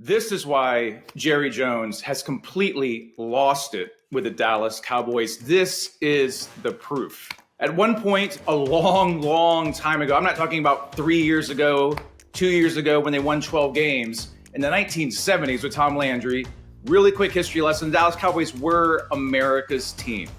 This is why Jerry Jones has completely lost it with the Dallas Cowboys. This is the proof. At one point, a long time ago, I'm not talking about 3 years ago, 2 years ago when they won 12 games, in the 1970s with Tom Landry, really quick history lesson, the Dallas Cowboys were America's team.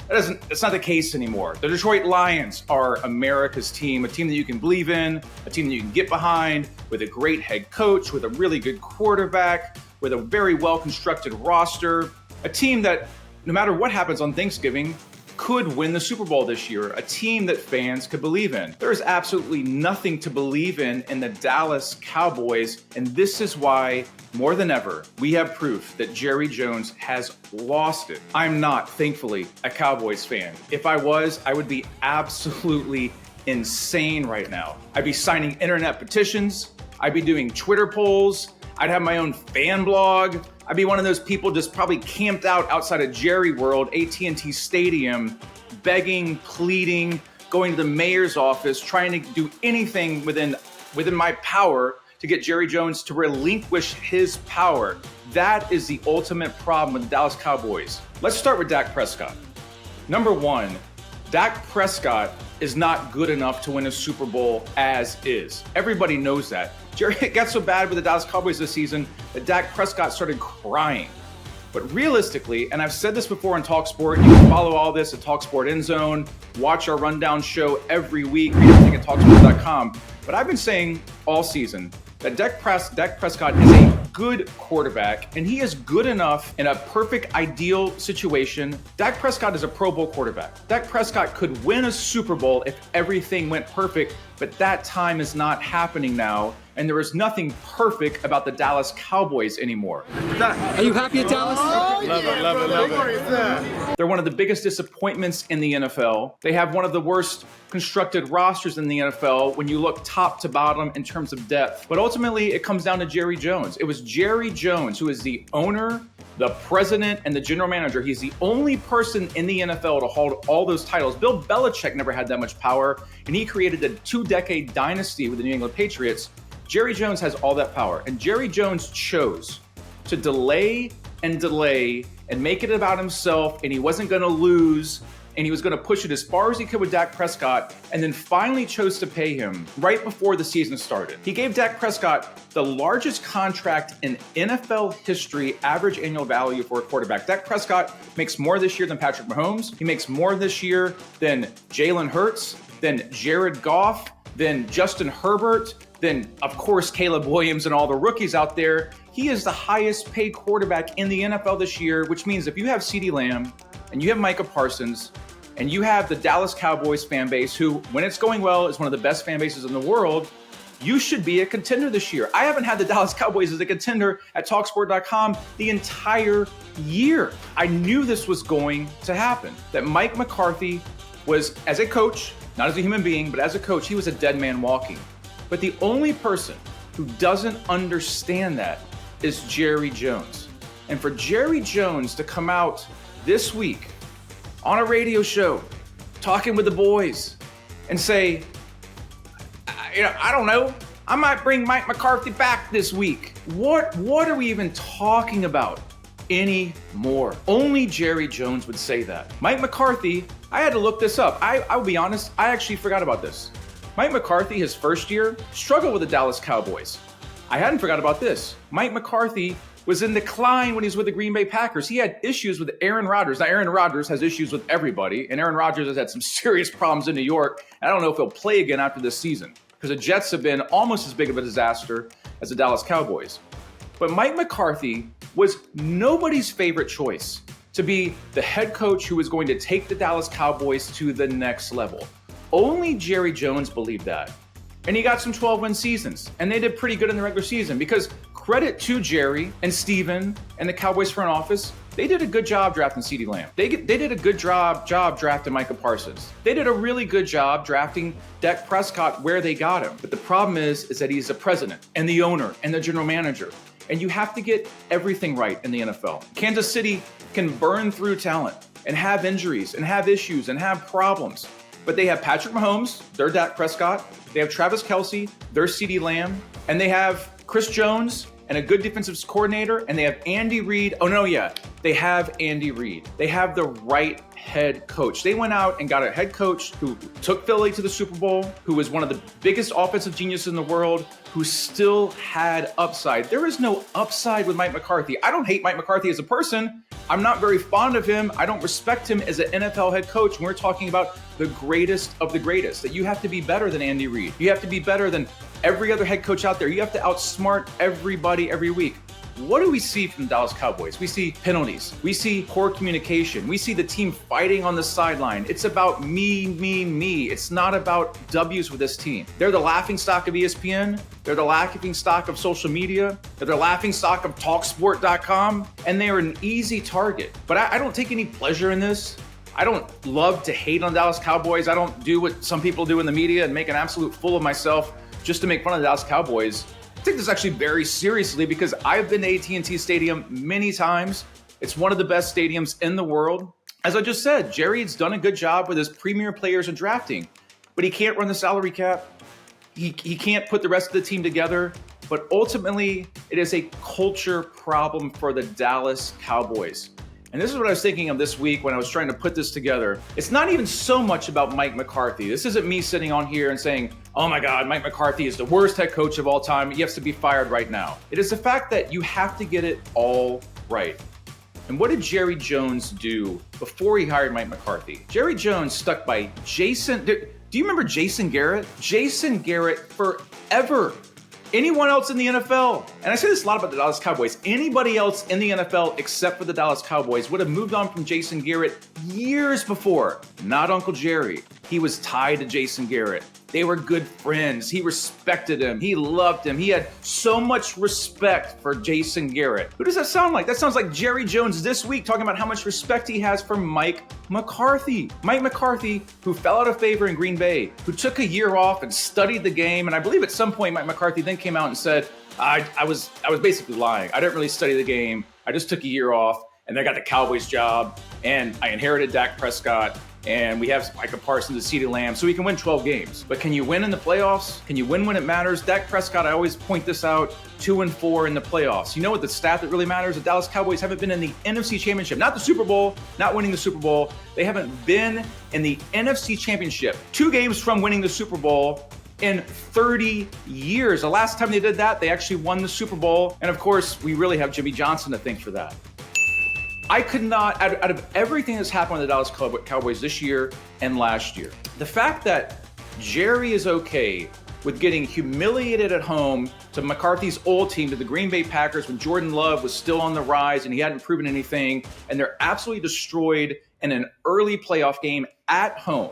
That's not the case anymore. The Detroit Lions are America's team, a team that you can believe in, a team that you can get behind, with a great head coach, with a really good quarterback, with a very well-constructed roster, a team that, no matter what happens on Thanksgiving, could win the Super Bowl this year, a team that fans could believe in. There is absolutely nothing to believe in the Dallas Cowboys, and this is why, more than ever, we have proof that Jerry Jones has lost it. I'm not, thankfully, a Cowboys fan. If I was, I would be absolutely insane right now. I'd be signing internet petitions, I'd be doing Twitter polls, I'd have my own fan blog, I'd be one of those people just probably camped out outside of Jerry World, AT&T Stadium, begging, pleading, going to the mayor's office, trying to do anything within my power to get Jerry Jones to relinquish his power. That is the ultimate problem with the Dallas Cowboys. Let's start with Dak Prescott. Number one, Dak Prescott is not good enough to win a Super Bowl as is. Everybody knows that. Jerry, it got so bad with the Dallas Cowboys this season that Dak Prescott started crying. But realistically, and I've said this before on talkSPORT, you can follow all this at talkSPORT End Zone, watch our rundown show every week, read everything at talkSPORT.com. But I've been saying all season that Dak Prescott is a good quarterback, and he is good enough in a perfect, ideal situation. Dak Prescott is a Pro Bowl quarterback. Dak Prescott could win a Super Bowl if everything went perfect, but that time is not happening now, and there is nothing perfect about the Dallas Cowboys anymore. Are you happy at Dallas? Love it. They're one of the biggest disappointments in the NFL. They have one of the worst constructed rosters in the NFL when you look top to bottom in terms of depth. But ultimately, it comes down to Jerry Jones. It was Jerry Jones who is the owner, the president, and the general manager. He's the only person in the NFL to hold all those titles. Bill Belichick never had that much power, and he created a 2-decade dynasty with the New England Patriots. Jerry Jones has all that power, and Jerry Jones chose to delay and make it about himself, and he wasn't going to lose, and he was going to push it as far as he could with Dak Prescott, and then finally chose to pay him right before the season started. He gave Dak Prescott the largest contract in NFL history, average annual value for a quarterback. Dak Prescott makes more this year than Patrick Mahomes. He makes more this year than Jalen Hurts, than Jared Goff, than Justin Herbert, then, of course, Caleb Williams and all the rookies out there. He is the highest paid quarterback in the NFL this year, which means if you have CeeDee Lamb and you have Micah Parsons and you have the Dallas Cowboys fan base, who, when it's going well, is one of the best fan bases in the world, you should be a contender this year. I haven't had the Dallas Cowboys as a contender at talkSPORT.com the entire year. I knew this was going to happen, that Mike McCarthy was, as a coach, not as a human being, but as a coach, he was a dead man walking. But the only person who doesn't understand that is Jerry Jones. And for Jerry Jones to come out this week on a radio show, talking with the boys, and say, I don't know, I might bring Mike McCarthy back this week. What are we even talking about anymore? Only Jerry Jones would say that. Mike McCarthy, I had to look this up. I'll be honest, I actually forgot about this. Mike McCarthy, his first year, struggled with the Dallas Cowboys. I hadn't forgot about this. Mike McCarthy was in decline when he was with the Green Bay Packers. He had issues with Aaron Rodgers. Now, Aaron Rodgers has issues with everybody, and Aaron Rodgers has had some serious problems in New York. I don't know if he'll play again after this season, because the Jets have been almost as big of a disaster as the Dallas Cowboys. But Mike McCarthy was nobody's favorite choice to be the head coach who was going to take the Dallas Cowboys to the next level. Only Jerry Jones believed that. And he got some 12-win seasons. And they did pretty good in the regular season, because credit to Jerry and Steven and the Cowboys front office, they did a good job drafting CeeDee Lamb. They did a good job drafting Micah Parsons. They did a really good job drafting Dak Prescott where they got him. But the problem is that he's the president and the owner and the general manager. And you have to get everything right in the NFL. Kansas City can burn through talent and have injuries and have issues and have problems. But they have Patrick Mahomes, their Dak Prescott. They have Travis Kelce, their CeeDee Lamb. And they have Chris Jones and a good defensive coordinator, and they have Andy Reid. Oh, no, yeah. They have Andy Reid. They have the right head coach. They went out and got a head coach who took Philly to the Super Bowl, who was one of the biggest offensive geniuses in the world, who still had upside. There is no upside with Mike McCarthy. I don't hate Mike McCarthy as a person. I'm not very fond of him. I don't respect him as an NFL head coach. When we're talking about the greatest of the greatest, that you have to be better than Andy Reid. You have to be better than every other head coach out there. You have to outsmart everybody every week. What do we see from the Dallas Cowboys? We see penalties. We see poor communication. We see the team fighting on the sideline. It's about me, me, me. It's not about W's with this team. They're the laughingstock of ESPN. They're the laughingstock of social media. They're the laughingstock of talkSPORT.com. And they are an easy target. But I don't take any pleasure in this. I don't love to hate on Dallas Cowboys. I don't do what some people do in the media and make an absolute fool of myself just to make fun of the Dallas Cowboys. I take this actually very seriously because I've been to AT&T Stadium many times. It's one of the best stadiums in the world. As I just said, Jerry's done a good job with his premier players and drafting, but he can't run the salary cap. He can't put the rest of the team together. But ultimately, it is a culture problem for the Dallas Cowboys. And this is what I was thinking of this week when I was trying to put this together. It's not even so much about Mike McCarthy. This isn't me sitting on here and saying, oh my God, Mike McCarthy is the worst head coach of all time. He has to be fired right now. It is the fact that you have to get it all right. And what did Jerry Jones do before he hired Mike McCarthy? Jerry Jones stuck by Jason. Do you remember Jason Garrett? Jason Garrett forever. Anyone else in the NFL, and I say this a lot about the Dallas Cowboys, anybody else in the NFL except for the Dallas Cowboys would have moved on from Jason Garrett years before. Not Uncle Jerry. He was tied to Jason Garrett. They were good friends. He respected him. He loved him. He had so much respect for Jason Garrett. Who does that sound like? That sounds like Jerry Jones this week talking about how much respect he has for Mike McCarthy. Mike McCarthy, who fell out of favor in Green Bay, who took a year off and studied the game. And I believe at some point Mike McCarthy then came out and said, I was basically lying. I didn't really study the game. I just took a year off and I got the Cowboys job and I inherited Dak Prescott. And we have Micah Parsons, the CeeDee Lamb, so we can win 12 games. But can you win in the playoffs? Can you win when it matters? Dak Prescott, I always point this out, 2-4 in the playoffs. You know what the stat that really matters? The Dallas Cowboys haven't been in the NFC Championship, not the Super Bowl, not winning the Super Bowl. They haven't been in the NFC Championship. 2 games from winning the Super Bowl in 30 years. The last time they did that, they actually won the Super Bowl. And of course, we really have Jimmy Johnson to thank for that. I could not, out of everything that's happened with the Dallas Cowboys this year and last year, the fact that Jerry is okay with getting humiliated at home to McCarthy's old team, to the Green Bay Packers when Jordan Love was still on the rise and he hadn't proven anything, and they're absolutely destroyed in an early playoff game at home,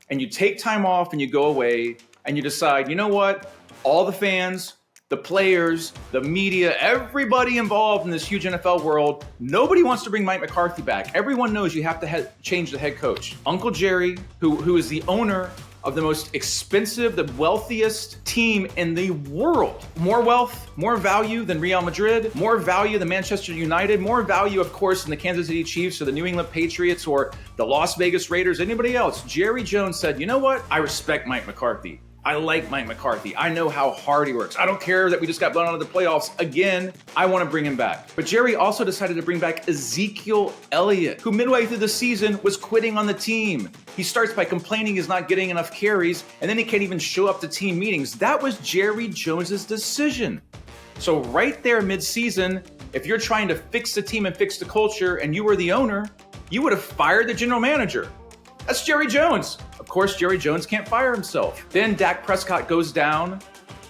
and you take time off and you go away and you decide, you know what, all the fans, the players, the media, everybody involved in this huge NFL world, nobody wants to bring Mike McCarthy back. Everyone knows you have to change the head coach. Uncle Jerry, who is the owner of the most expensive, the wealthiest team in the world. More wealth, more value than Real Madrid, more value than Manchester United, more value, of course, than the Kansas City Chiefs or the New England Patriots or the Las Vegas Raiders, anybody else. Jerry Jones said, you know what? I respect Mike McCarthy. I like Mike McCarthy. I know how hard he works. I don't care that we just got blown out of the playoffs again. I want to bring him back. But Jerry also decided to bring back Ezekiel Elliott, who midway through the season was quitting on the team. He starts by complaining he's not getting enough carries, and then he can't even show up to team meetings. That was Jerry Jones's decision. So right there mid-season, if you're trying to fix the team and fix the culture and you were the owner, you would have fired the general manager. That's Jerry Jones. Of course, Jerry Jones can't fire himself. Then Dak Prescott goes down.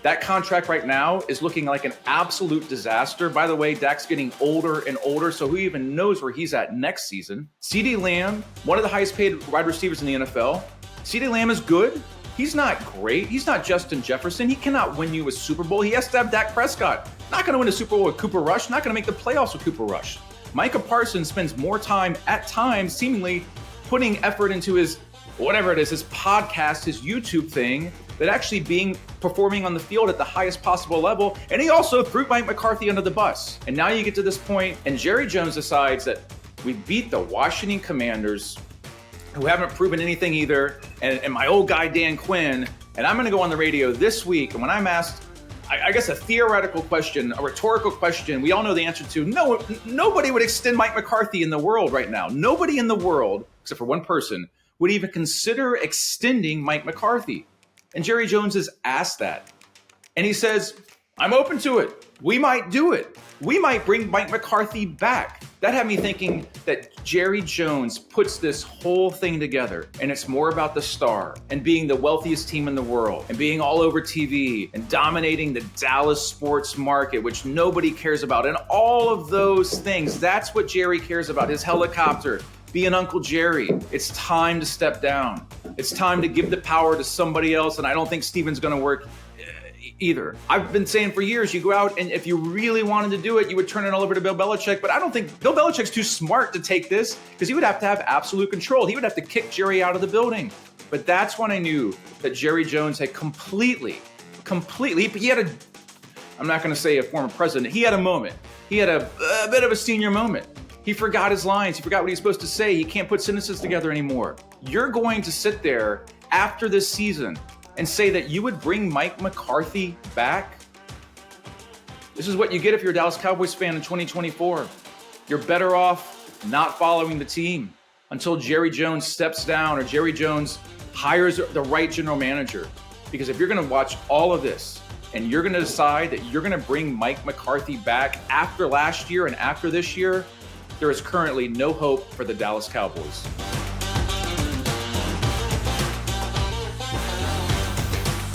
That contract right now is looking like an absolute disaster. By the way, Dak's getting older and older, so who even knows where he's at next season? CeeDee Lamb, one of the highest paid wide receivers in the NFL. CeeDee Lamb is good. He's not great. He's not Justin Jefferson. He cannot win you a Super Bowl. He has to have Dak Prescott. Not going to win a Super Bowl with Cooper Rush. Not going to make the playoffs with Cooper Rush. Micah Parsons spends more time at times seemingly putting effort into his, whatever it is, his podcast, his YouTube thing, that actually performing on the field at the highest possible level. And he also threw Mike McCarthy under the bus. And now you get to this point, and Jerry Jones decides that we beat the Washington Commanders, who haven't proven anything either, and my old guy Dan Quinn, and I'm gonna go on the radio this week, and when I'm asked, I guess a theoretical question, a rhetorical question we all know the answer to. No, nobody would extend Mike McCarthy in the world right now. Nobody in the world, except for one person, would even consider extending Mike McCarthy. And Jerry Jones has asked that. And he says, I'm open to it. We might do it. We might bring Mike McCarthy back. That had me thinking that Jerry Jones puts this whole thing together, and it's more about the star and being the wealthiest team in the world and being all over TV and dominating the Dallas sports market, which nobody cares about. And all of those things, that's what Jerry cares about, his helicopter, being Uncle Jerry. It's time to step down. It's time to give the power to somebody else, and I don't think Steven's going to work either. I've been saying for years, you go out and if you really wanted to do it, you would turn it all over to Bill Belichick. But I don't think Bill Belichick's too smart to take this because he would have to have absolute control. He would have to kick Jerry out of the building. But that's when I knew that Jerry Jones had completely, he had I'm not going to say a former president, he had a moment. He had a bit of a senior moment. He forgot his lines. He forgot what he was supposed to say. He can't put sentences together anymore. You're going to sit there after this season and say that you would bring Mike McCarthy back? This is what you get if you're a Dallas Cowboys fan in 2024. You're better off not following the team until Jerry Jones steps down or Jerry Jones hires the right general manager. Because if you're going to watch all of this and you're going to decide that you're going to bring Mike McCarthy back after last year and after this year, there is currently no hope for the Dallas Cowboys.